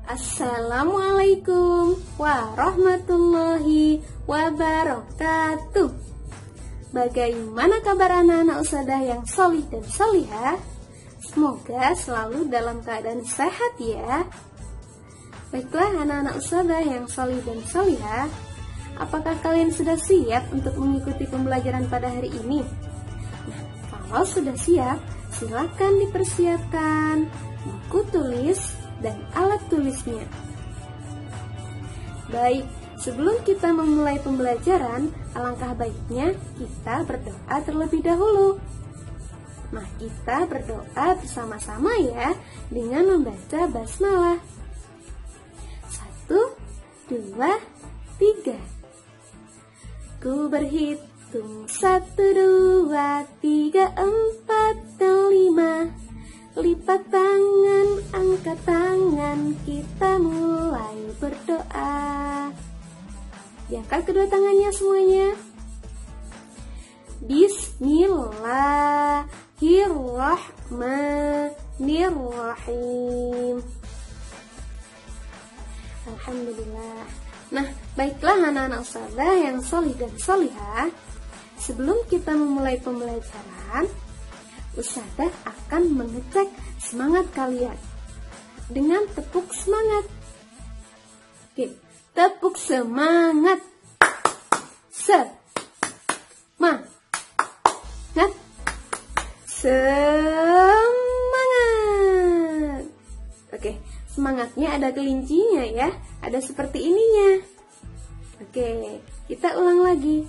Assalamualaikum warahmatullahi wabarakatuh. Bagaimana kabar anak-anak usadah yang solih dan solihah? Semoga selalu dalam keadaan sehat ya. Baiklah anak-anak usadah yang solih dan solihah, apakah kalian sudah siap untuk mengikuti pembelajaran pada hari ini? Nah, kalau sudah siap, silakan dipersiapkan buku tulis dan alat tulisnya. Baik, sebelum kita memulai pembelajaran, alangkah baiknya kita berdoa terlebih dahulu. Nah, kita berdoa bersama-sama ya dengan membaca basmalah. 1, 2, 3. Ku berhitung 1, 2, 3, 4, dan 5. Lipat tangan, angkat tangan, kita mulai berdoa. Diangkat kedua tangannya semuanya. Bismillahirrahmanirrahim. Alhamdulillah. Nah, baiklah anak-anak usadah yang solih dan solihah, sebelum kita memulai pembelajaran, Ustazah akan mengecek semangat kalian dengan tepuk semangat. Oke, tepuk semangat. Semangat. Semangat. Oke, semangatnya ada kelincinya ya. Ada seperti ininya. Oke, kita ulang lagi.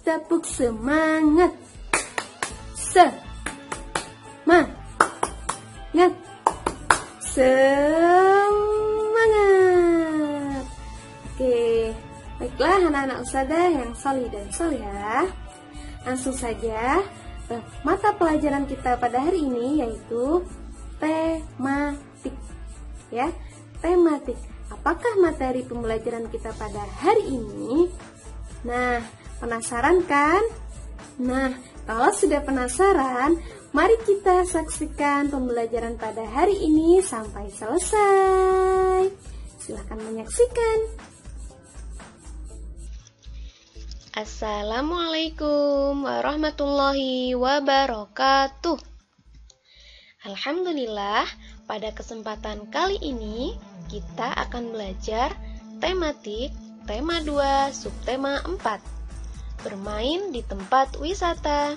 Tepuk semangat. Semangat. Oke, baiklah anak-anak usadah yang solih dan solihah, langsung saja mata pelajaran kita pada hari ini yaitu tematik. Ya, tematik. Apakah materi pembelajaran kita pada hari ini? Nah, penasaran kan? Nah, kalau sudah penasaran, mari kita saksikan pembelajaran pada hari ini sampai selesai. Silahkan menyaksikan. Assalamualaikum warahmatullahi wabarakatuh. Alhamdulillah, pada kesempatan kali ini kita akan belajar tematik tema 2 subtema 4. Bermain di tempat wisata.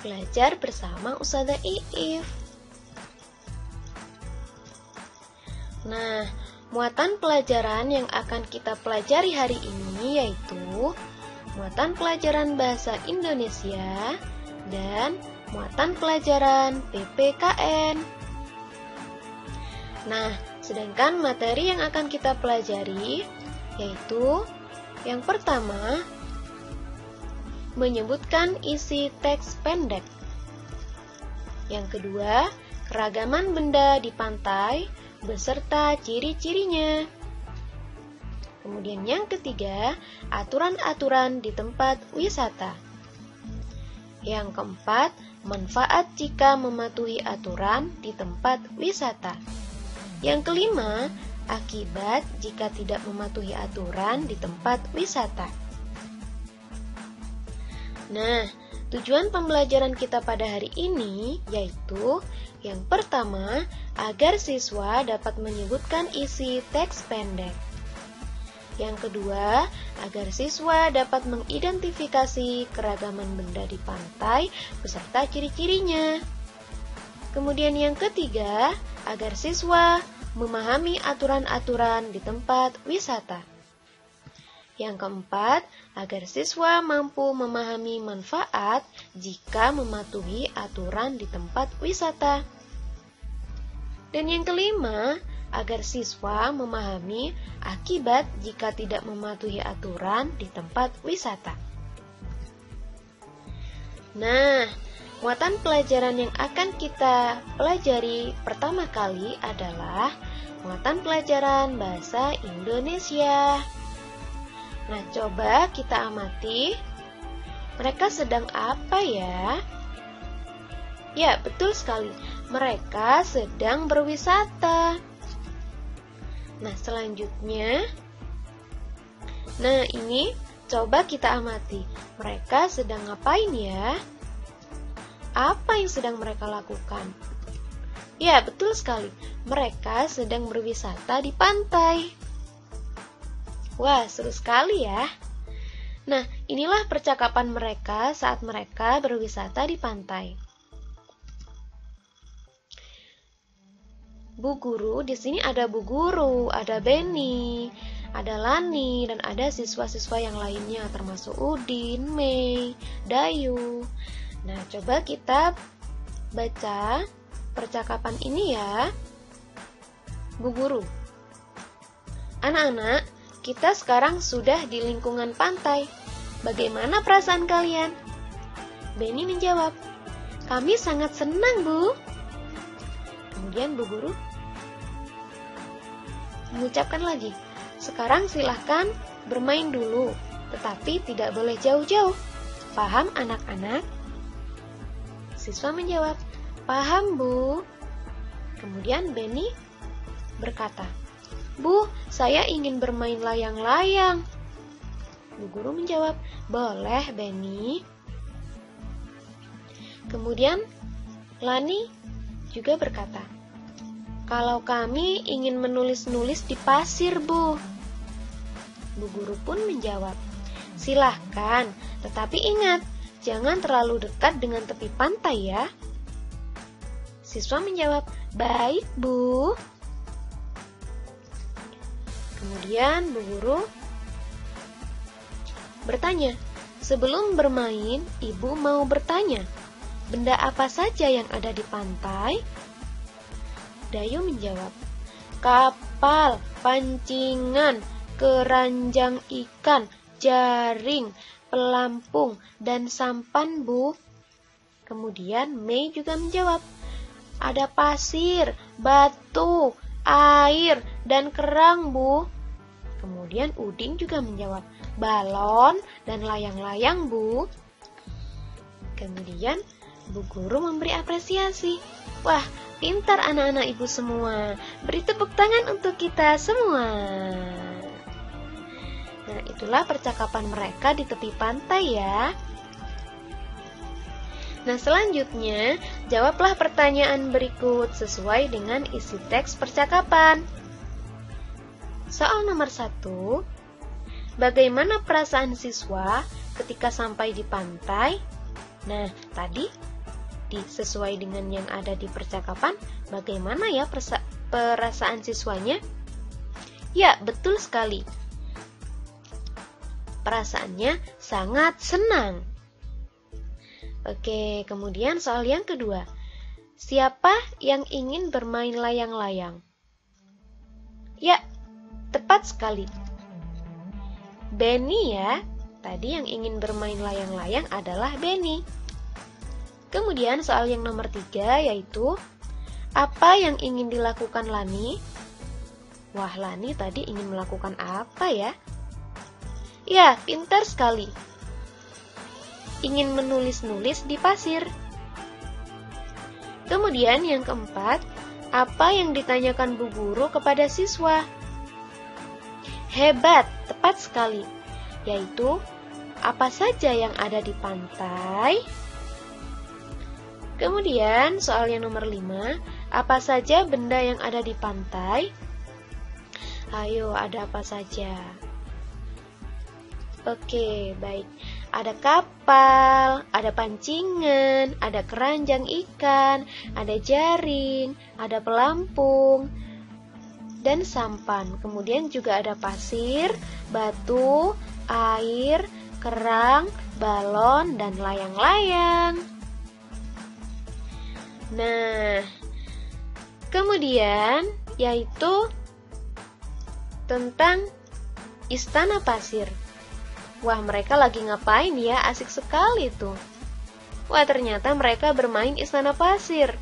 Belajar bersama Ustazah Iif. Nah, muatan pelajaran yang akan kita pelajari hari ini yaitu muatan pelajaran bahasa Indonesia dan muatan pelajaran PPKN. Nah, sedangkan materi yang akan kita pelajari yaitu yang pertama, menyebutkan isi teks pendek. Yang kedua, keragaman benda di pantai beserta ciri-cirinya. Kemudian yang ketiga, aturan-aturan di tempat wisata. Yang keempat, manfaat jika mematuhi aturan di tempat wisata. Yang kelima, akibat jika tidak mematuhi aturan di tempat wisata. Nah, tujuan pembelajaran kita pada hari ini yaitu yang pertama, agar siswa dapat menyebutkan isi teks pendek. Yang kedua, agar siswa dapat mengidentifikasi keragaman benda di pantai beserta ciri-cirinya. Kemudian yang ketiga, agar siswa memahami aturan-aturan di tempat wisata. Yang keempat, agar siswa mampu memahami manfaat jika mematuhi aturan di tempat wisata. Dan yang kelima, agar siswa memahami akibat jika tidak mematuhi aturan di tempat wisata. Nah, muatan pelajaran yang akan kita pelajari pertama kali adalah muatan pelajaran bahasa Indonesia. Nah, coba kita amati. Mereka sedang apa ya? Ya, betul sekali. Mereka sedang berwisata. Nah, selanjutnya. Nah, ini coba kita amati. Mereka sedang ngapain ya? Apa yang sedang mereka lakukan? Ya, betul sekali. Mereka sedang berwisata di pantai. Wah, seru sekali ya. Nah, inilah percakapan mereka saat mereka berwisata di pantai. Bu Guru, di sini ada Bu Guru, ada Benny, ada Lani, dan ada siswa-siswa yang lainnya termasuk Udin, Mei, Dayu. Nah, coba kita baca percakapan ini ya. Bu Guru. Anak-anak, kita sekarang sudah di lingkungan pantai. Bagaimana perasaan kalian? Benny menjawab, kami sangat senang, Bu. Kemudian Bu Guru mengucapkan lagi, sekarang silahkan bermain dulu, tetapi tidak boleh jauh-jauh. Paham anak-anak? Siswa menjawab, paham Bu. Kemudian Benny berkata, Bu, saya ingin bermain layang-layang. Bu Guru menjawab, boleh Benny. Kemudian Lani juga berkata, kalau kami ingin menulis-nulis di pasir, Bu. Bu Guru pun menjawab, silahkan, tetapi ingat, jangan terlalu dekat dengan tepi pantai ya. Siswa menjawab, baik Bu. Kemudian Bu Guru bertanya, sebelum bermain, Ibu mau bertanya, benda apa saja yang ada di pantai? Dayu menjawab, kapal, pancingan, keranjang ikan, jaring, pelampung, dan sampan, Bu. Kemudian Mei juga menjawab, ada pasir, batu, air, dan kerang, Bu. Kemudian Udin juga menjawab, balon dan layang-layang, Bu. Kemudian Bu Guru memberi apresiasi. Wah, pintar anak-anak Ibu semua. Beri tepuk tangan untuk kita semua. Nah, itulah percakapan mereka di tepi pantai ya. Nah, selanjutnya, jawablah pertanyaan berikut sesuai dengan isi teks percakapan. Soal nomor 1, bagaimana perasaan siswa ketika sampai di pantai? Nah, tadi sesuai dengan yang ada di percakapan, bagaimana ya perasaan siswanya? Ya, betul sekali. Perasaannya sangat senang. Oke, kemudian soal yang kedua. Siapa yang ingin bermain layang-layang? Ya, tepat sekali. Benny ya. Tadi yang ingin bermain layang-layang adalah Benny. Kemudian soal yang nomor 3 yaitu, apa yang ingin dilakukan Lani? Wah, Lani tadi ingin melakukan apa ya? Ya, pintar sekali. Ingin menulis-nulis di pasir. Kemudian yang keempat, apa yang ditanyakan Bu Guru kepada siswa? Hebat, tepat sekali. Yaitu, apa saja yang ada di pantai? Kemudian soal yang nomor 5, apa saja benda yang ada di pantai? Ayo, ada apa saja? Oke, baik. Ada kapal, ada pancingan, ada keranjang ikan, ada jaring, ada pelampung, dan sampan. Kemudian juga ada pasir, batu, air, kerang, balon, dan layang-layang. Nah, kemudian yaitu tentang istana pasir. Wah, mereka lagi ngapain ya? Asik sekali tuh. Wah, ternyata mereka bermain istana pasir.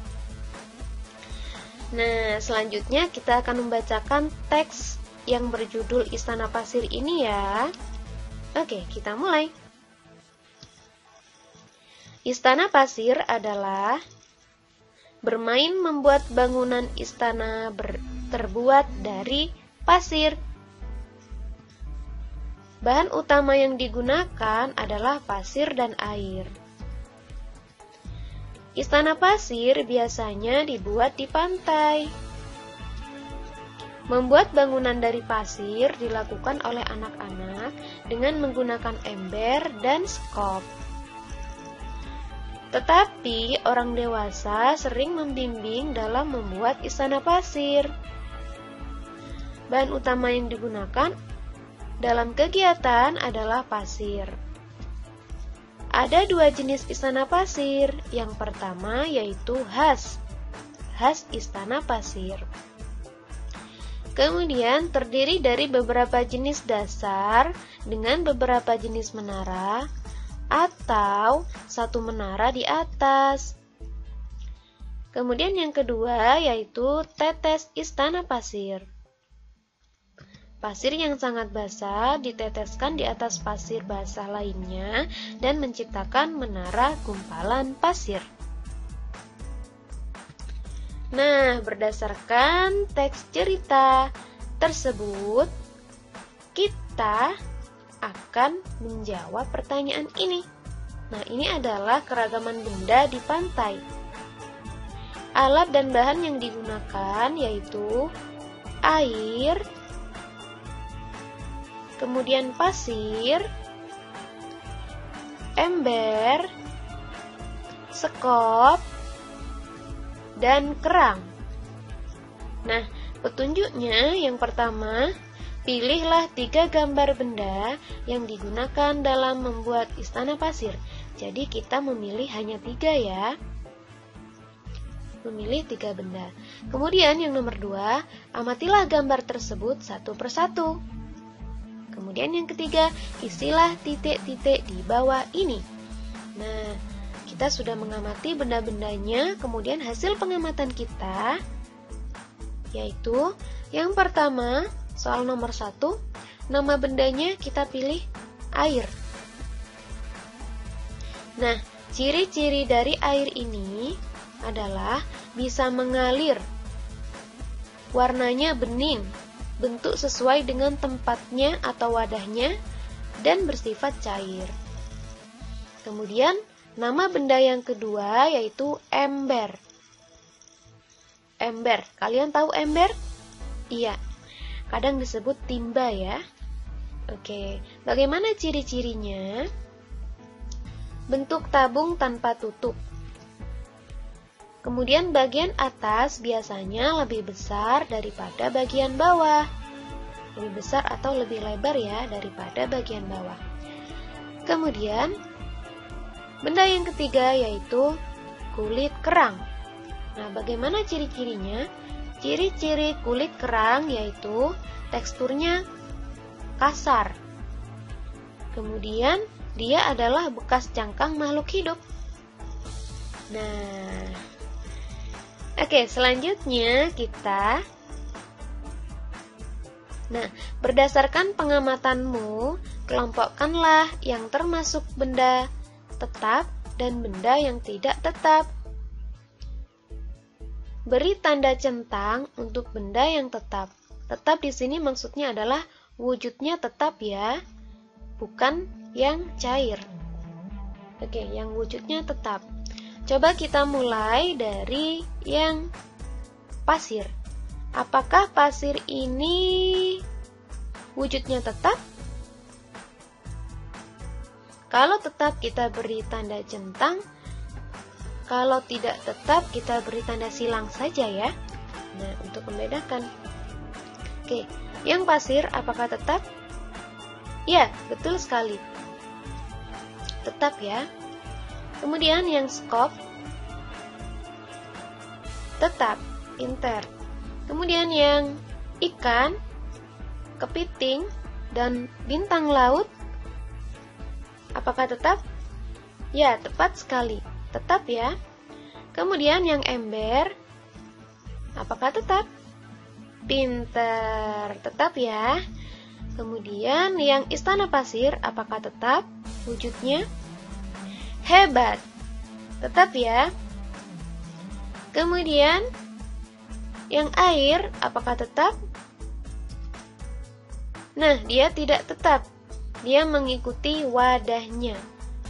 Nah, selanjutnya kita akan membacakan teks yang berjudul Istana Pasir ini ya. Oke, kita mulai. Istana pasir adalah bermain membuat bangunan istana terbuat dari pasir. Bahan utama yang digunakan adalah pasir dan air. Istana pasir biasanya dibuat di pantai. Membuat bangunan dari pasir dilakukan oleh anak-anak dengan menggunakan ember dan skop. Tetapi orang dewasa sering membimbing dalam membuat istana pasir. Bahan utama yang digunakan dalam kegiatan adalah pasir. Ada dua jenis istana pasir. Yang pertama yaitu khas istana pasir. Kemudian terdiri dari beberapa jenis dasar dengan beberapa jenis menara atau satu menara di atas. Kemudian yang kedua yaitu tetes istana pasir. Pasir yang sangat basah diteteskan di atas pasir basah lainnya dan menciptakan menara gumpalan pasir. Nah, berdasarkan teks cerita tersebut, kita akan menjawab pertanyaan ini. Nah, ini adalah keragaman benda di pantai. Alat dan bahan yang digunakan yaitu air, kemudian pasir, ember, skop, dan kerang. Nah, petunjuknya yang pertama, pilihlah 3 gambar benda yang digunakan dalam membuat istana pasir. Jadi kita memilih hanya 3 ya. Memilih 3 benda. Kemudian yang nomor 2, amatilah gambar tersebut satu persatu. Kemudian yang ketiga, isilah titik-titik di bawah ini. Nah, kita sudah mengamati benda-bendanya, kemudian hasil pengamatan kita yaitu yang pertama, soal nomor 1, nama bendanya kita pilih air. Nah, ciri-ciri dari air ini adalah bisa mengalir, warnanya bening, bentuk sesuai dengan tempatnya atau wadahnya, dan bersifat cair. Kemudian, nama benda yang kedua yaitu ember. Ember, kalian tahu ember? Iya, kadang disebut timba ya. Oke, bagaimana ciri-cirinya? Bentuk tabung tanpa tutup. Kemudian bagian atas biasanya lebih besar daripada bagian bawah. Lebih besar atau lebih lebar ya daripada bagian bawah. Kemudian benda yang ketiga yaitu kulit kerang. Nah, bagaimana ciri-cirinya? Ciri-ciri kulit kerang yaitu teksturnya kasar. Kemudian dia adalah bekas cangkang makhluk hidup. Nah, oke, selanjutnya kita. Nah, berdasarkan pengamatanmu, kelompokkanlah yang termasuk benda tetap dan benda yang tidak tetap. Beri tanda centang untuk benda yang tetap. Tetap di sini maksudnya adalah wujudnya tetap ya, bukan yang cair. Oke, yang wujudnya tetap. Coba kita mulai dari yang pasir. Apakah pasir ini wujudnya tetap? Kalau tetap kita beri tanda centang, kalau tidak tetap kita beri tanda silang saja ya. Nah, untuk membedakan. Oke, yang pasir apakah tetap? Ya, betul sekali. Tetap ya. Kemudian yang skop tetap, inter. Kemudian yang ikan, kepiting, dan bintang laut apakah tetap? Ya, tepat sekali. Tetap ya. Kemudian yang ember apakah tetap? Pinter, tetap ya. Kemudian yang istana pasir, apakah tetap wujudnya? Hebat, tetap ya. Kemudian yang air, apakah tetap? Nah, dia tidak tetap. Dia mengikuti wadahnya.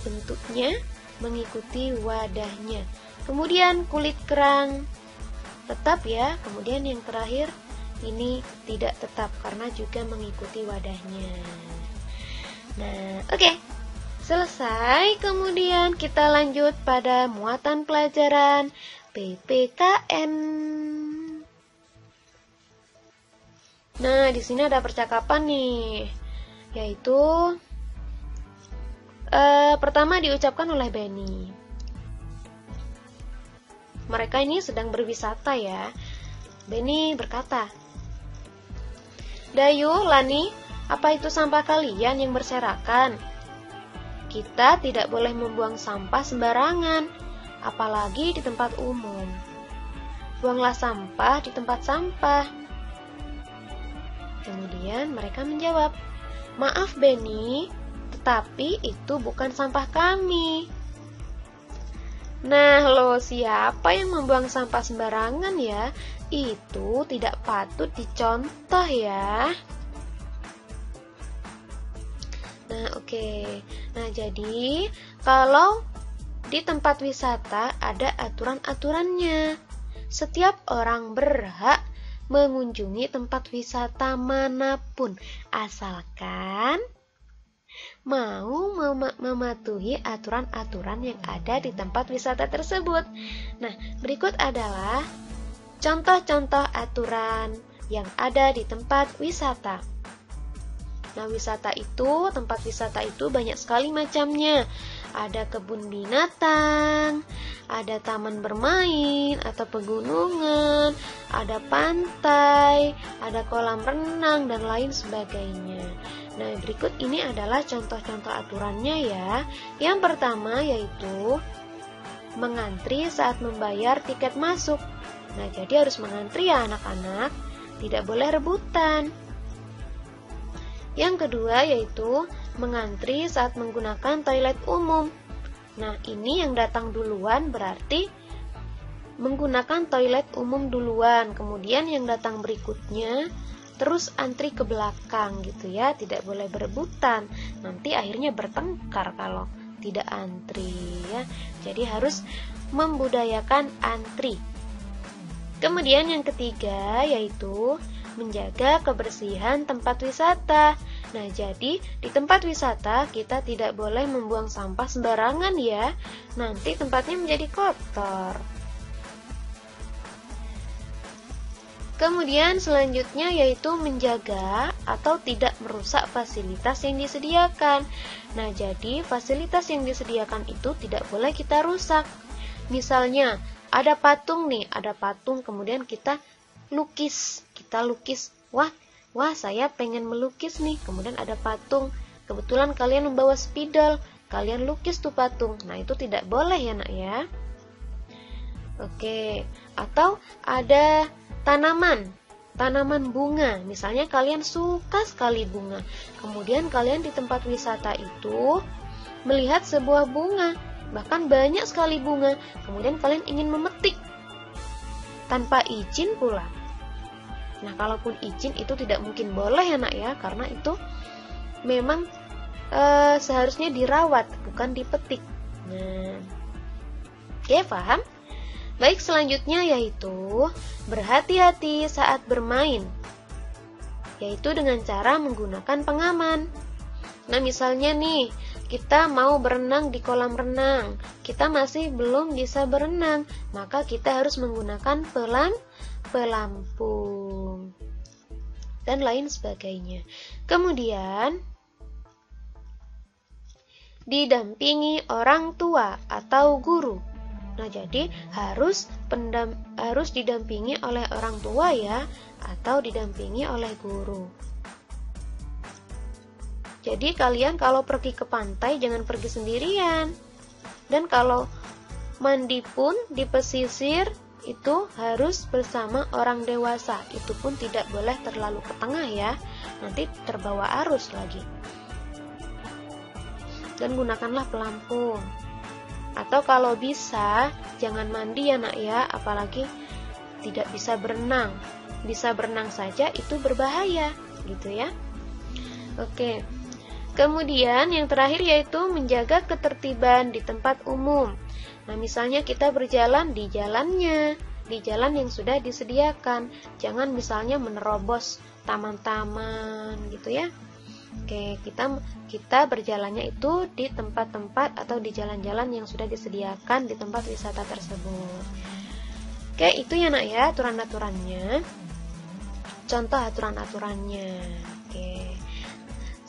Bentuknya mengikuti wadahnya. Kemudian kulit kerang tetap ya. Kemudian yang terakhir ini tidak tetap karena juga mengikuti wadahnya. Nah, oke. Selesai. Kemudian kita lanjut pada muatan pelajaran PPKN. Nah, di sini ada percakapan nih, yaitu pertama diucapkan oleh Benny. Mereka ini sedang berwisata ya. Benny berkata, "Dayu, Lani, apa itu sampah kalian yang berserakan? Kita tidak boleh membuang sampah sembarangan, apalagi di tempat umum. Buanglah sampah di tempat sampah." Kemudian mereka menjawab, "Maaf Benny, tetapi itu bukan sampah kami." Nah lo, siapa yang membuang sampah sembarangan ya? Itu tidak patut dicontoh ya. Nah oke. Nah jadi kalau di tempat wisata ada aturan-aturannya. Setiap orang berhak mengunjungi tempat wisata manapun, asalkan mau mematuhi aturan-aturan yang ada di tempat wisata tersebut. Nah, berikut adalah contoh-contoh aturan yang ada di tempat wisata. Nah, tempat wisata itu banyak sekali macamnya. Ada kebun binatang, ada taman bermain atau pegunungan, ada pantai, ada kolam renang, dan lain sebagainya. Nah, berikut ini adalah contoh-contoh aturannya ya. Yang pertama yaitu mengantri saat membayar tiket masuk. Nah, jadi harus mengantri ya anak-anak, tidak boleh rebutan. Yang kedua yaitu mengantri saat menggunakan toilet umum. Nah, ini yang datang duluan berarti menggunakan toilet umum duluan. Kemudian yang datang berikutnya terus antri ke belakang gitu ya, tidak boleh berebutan. Nanti akhirnya bertengkar kalau tidak antri ya. Jadi harus membudayakan antri. Kemudian yang ketiga yaitu menjaga kebersihan tempat wisata. Nah, jadi di tempat wisata kita tidak boleh membuang sampah sembarangan ya. Nanti tempatnya menjadi kotor. Kemudian selanjutnya yaitu menjaga atau tidak merusak fasilitas yang disediakan. Nah, jadi fasilitas yang disediakan itu tidak boleh kita rusak. Misalnya, ada patung nih, kemudian kita lukis. Wah, saya pengen melukis nih. Kemudian ada patung. Kebetulan kalian membawa spidol, kalian lukis tuh patung. Nah, itu tidak boleh ya, Nak ya. Oke, atau ada tanaman bunga. Misalnya kalian suka sekali bunga. Kemudian kalian di tempat wisata itu melihat sebuah bunga, bahkan banyak sekali bunga. Kemudian kalian ingin memetik tanpa izin pula. Nah, kalaupun izin itu tidak mungkin boleh ya Nak ya, karena itu memang seharusnya dirawat, bukan dipetik. Nah, oke, paham? Baik, selanjutnya yaitu berhati-hati saat bermain, yaitu dengan cara menggunakan pengaman. Nah, misalnya nih, kita mau berenang di kolam renang, kita masih belum bisa berenang, maka kita harus menggunakan pelampung dan lain sebagainya. Kemudian didampingi orang tua atau guru. Nah, jadi harus didampingi oleh orang tua ya, atau didampingi oleh guru. Jadi kalian kalau pergi ke pantai jangan pergi sendirian. Dan kalau mandi pun di pesisir itu harus bersama orang dewasa. Itu pun tidak boleh terlalu ke tengah ya, nanti terbawa arus lagi. Dan gunakanlah pelampung. Atau kalau bisa, jangan mandi ya nak ya, apalagi tidak bisa berenang. Bisa berenang saja itu berbahaya, gitu ya. Oke. Kemudian yang terakhir yaitu menjaga ketertiban di tempat umum. Nah, misalnya kita berjalan di jalannya, di jalan yang sudah disediakan. Jangan misalnya menerobos taman-taman gitu ya. Oke, kita berjalannya itu di tempat-tempat atau di jalan-jalan yang sudah disediakan di tempat wisata tersebut. Oke, itu ya nak ya aturan-aturannya. Contoh aturan-aturannya. Oke.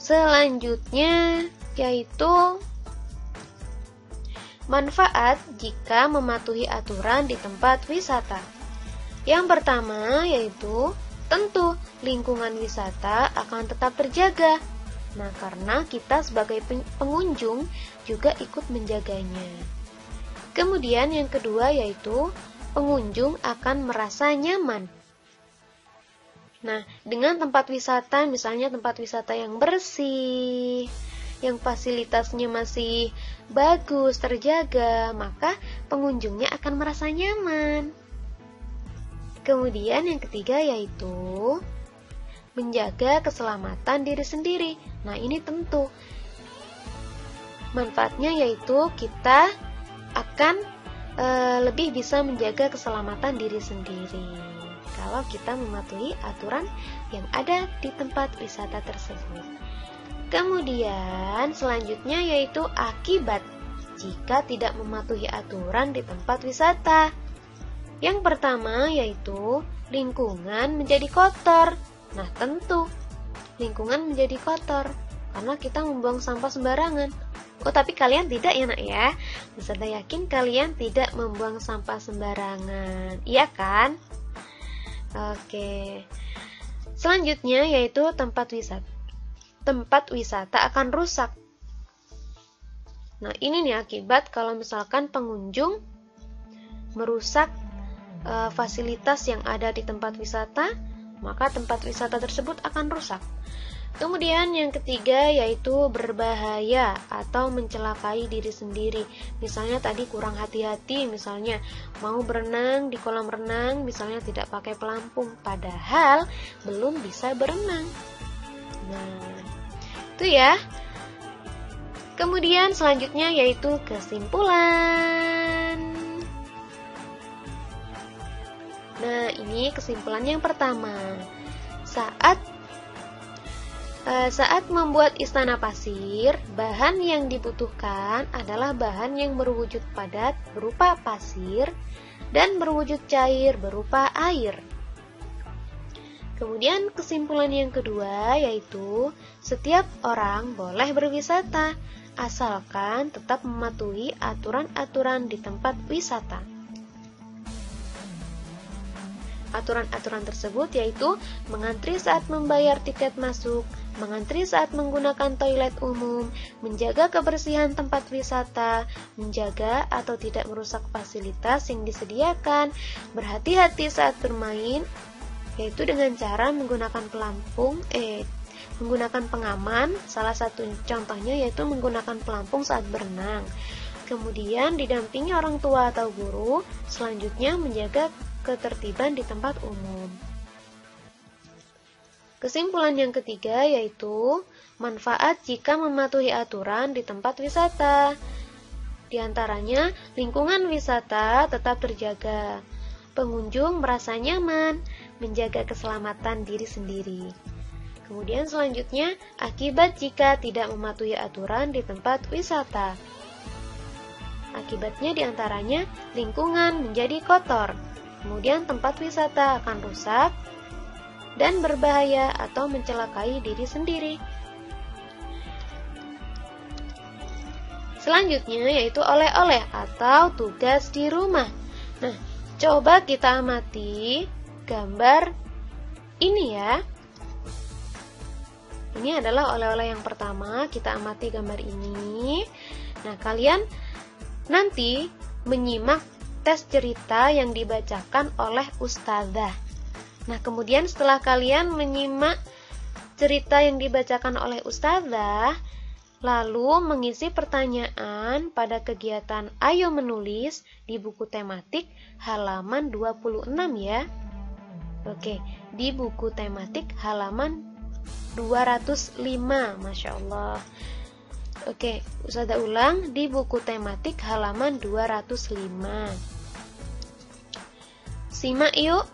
Selanjutnya yaitu manfaat jika mematuhi aturan di tempat wisata. Yang pertama yaitu tentu lingkungan wisata akan tetap terjaga. Nah, karena kita sebagai pengunjung juga ikut menjaganya. Kemudian yang kedua yaitu pengunjung akan merasa nyaman. Nah, dengan tempat wisata, misalnya tempat wisata yang bersih, yang fasilitasnya masih bagus, terjaga, maka pengunjungnya akan merasa nyaman. Kemudian yang ketiga yaitu menjaga keselamatan diri sendiri. Nah, ini tentu manfaatnya yaitu kita akan lebih bisa menjaga keselamatan diri sendiri kalau kita mematuhi aturan yang ada di tempat wisata tersebut. Kemudian selanjutnya yaitu akibat jika tidak mematuhi aturan di tempat wisata. Yang pertama yaitu lingkungan menjadi kotor. Nah, tentu lingkungan menjadi kotor karena kita membuang sampah sembarangan. Oh, tapi kalian tidak ya nak ya? Peserta yakin kalian tidak membuang sampah sembarangan, iya kan? Oke. Selanjutnya yaitu tempat wisata. Tempat wisata akan rusak. Nah, ini nih akibat kalau misalkan pengunjung merusak fasilitas yang ada di tempat wisata, maka tempat wisata tersebut akan rusak. Kemudian yang ketiga yaitu berbahaya atau mencelakai diri sendiri. Misalnya tadi kurang hati-hati, misalnya mau berenang di kolam renang, misalnya tidak pakai pelampung, padahal belum bisa berenang. Nah, itu ya. Kemudian selanjutnya yaitu kesimpulan. Nah, ini kesimpulan yang pertama. Saat membuat istana pasir, bahan yang dibutuhkan adalah bahan yang berwujud padat berupa pasir dan berwujud cair berupa air. Kemudian kesimpulan yang kedua yaitu setiap orang boleh berwisata asalkan tetap mematuhi aturan-aturan di tempat wisata. Aturan-aturan tersebut yaitu mengantri saat membayar tiket masuk, mengantri saat menggunakan toilet umum, menjaga kebersihan tempat wisata, menjaga atau tidak merusak fasilitas yang disediakan, berhati-hati saat bermain, yaitu dengan cara menggunakan menggunakan pengaman. Salah satu contohnya yaitu menggunakan pelampung saat berenang. Kemudian didampingi orang tua atau guru, selanjutnya menjaga ketertiban di tempat umum. Kesimpulan yang ketiga yaitu manfaat jika mematuhi aturan di tempat wisata. Di antaranya, lingkungan wisata tetap terjaga. Pengunjung merasa nyaman, menjaga keselamatan diri sendiri. Kemudian selanjutnya, akibat jika tidak mematuhi aturan di tempat wisata. Akibatnya di antaranya, lingkungan menjadi kotor. Kemudian tempat wisata akan rusak dan berbahaya atau mencelakai diri sendiri. Selanjutnya yaitu oleh-oleh atau tugas di rumah. Nah, coba kita amati gambar ini ya. Ini adalah oleh-oleh yang pertama, kita amati gambar ini. Nah, kalian nanti menyimak tes cerita yang dibacakan oleh ustazah. Nah, kemudian setelah kalian menyimak cerita yang dibacakan oleh ustazah, lalu mengisi pertanyaan pada kegiatan Ayo Menulis di buku tematik halaman 26 ya. Oke, di buku tematik halaman 205, Masya Allah. Oke, ustazah ulang, di buku tematik halaman 205. Simak yuk.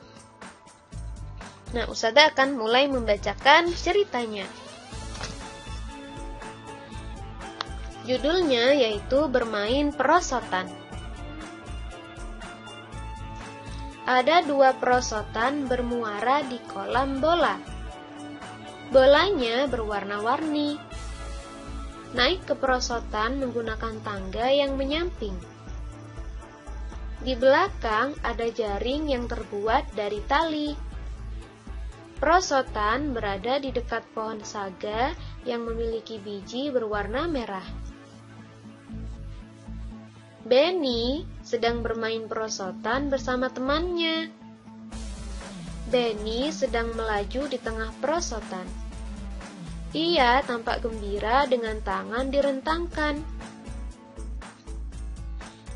Nah, ustazah akan mulai membacakan ceritanya. Judulnya yaitu Bermain Perosotan. Ada 2 perosotan bermuara di kolam bola. Bolanya berwarna-warni. Naik ke perosotan menggunakan tangga yang menyamping. Di belakang ada jaring yang terbuat dari tali. Perosotan berada di dekat pohon saga yang memiliki biji berwarna merah. Benny sedang bermain perosotan bersama temannya. Benny sedang melaju di tengah perosotan. Ia tampak gembira dengan tangan direntangkan.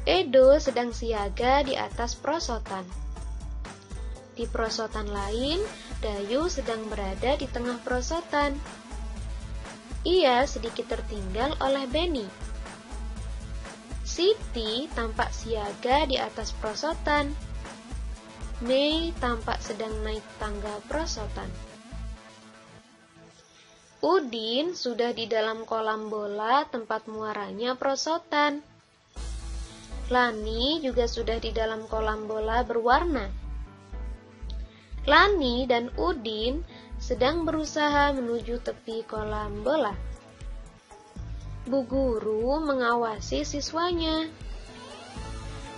Edo sedang siaga di atas perosotan. Di perosotan lain, Dayu sedang berada di tengah perosotan. Ia sedikit tertinggal oleh Benny. Siti tampak siaga di atas perosotan. Mei tampak sedang naik tangga perosotan. Udin sudah di dalam kolam bola tempat muaranya perosotan. Lani juga sudah di dalam kolam bola berwarna. Lani dan Udin sedang berusaha menuju tepi kolam bola. Bu guru mengawasi siswanya.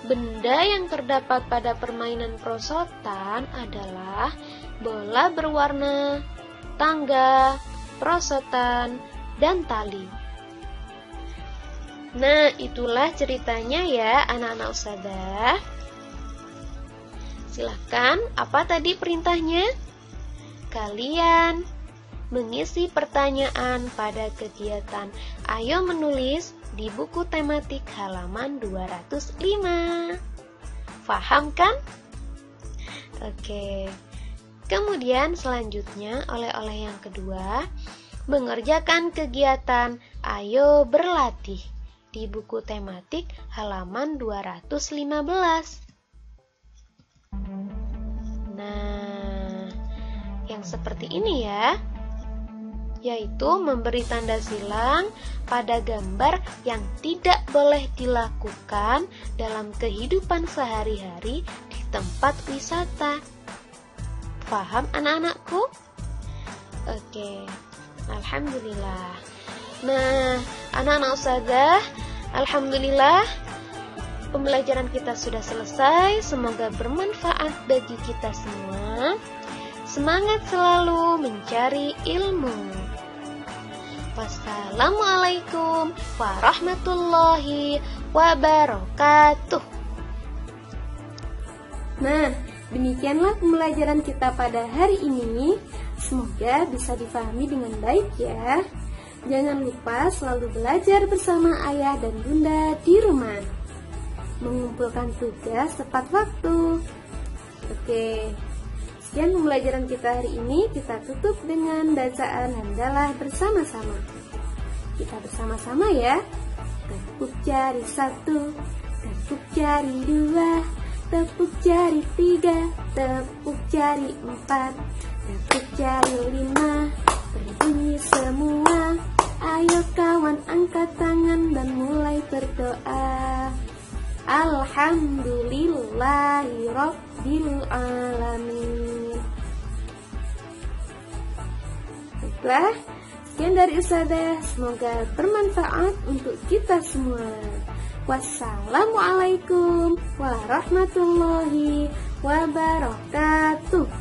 Benda yang terdapat pada permainan perosotan adalah bola berwarna, tangga, perosotan, dan tali. Nah, itulah ceritanya ya anak-anak ustazah. Silahkan, apa tadi perintahnya? Kalian mengisi pertanyaan pada kegiatan Ayo Menulis di buku tematik halaman 205. Faham kan? Oke. Kemudian selanjutnya oleh-oleh yang kedua, mengerjakan kegiatan Ayo Berlatih di buku tematik halaman 215. Nah, yang seperti ini ya, yaitu memberi tanda silang pada gambar yang tidak boleh dilakukan dalam kehidupan sehari-hari di tempat wisata. Paham anak-anakku? Oke, alhamdulillah. Nah, anak-anak ustazah, alhamdulillah pembelajaran kita sudah selesai. Semoga bermanfaat bagi kita semua. Semangat selalu mencari ilmu. Wassalamualaikum warahmatullahi wabarakatuh. Nah, demikianlah pembelajaran kita pada hari ini. Semoga bisa dipahami dengan baik ya. Jangan lupa selalu belajar bersama ayah dan bunda di rumah. Mengumpulkan tugas tepat waktu. Oke. Sekian pembelajaran kita hari ini, kita tutup dengan bacaan hamdalah bersama-sama. Kita bersama-sama ya. Tepuk jari 1, tepuk jari 2, tepuk jari 3, tepuk jari 4, tepuk jari 5, berbunyi semua. Ayo kawan angkat tangan dan mulai berdoa. Alhamdulillahi Rabbil Alamin. Baiklah, sekian dari ustazah. Semoga bermanfaat untuk kita semua. Wassalamualaikum warahmatullahi wabarakatuh.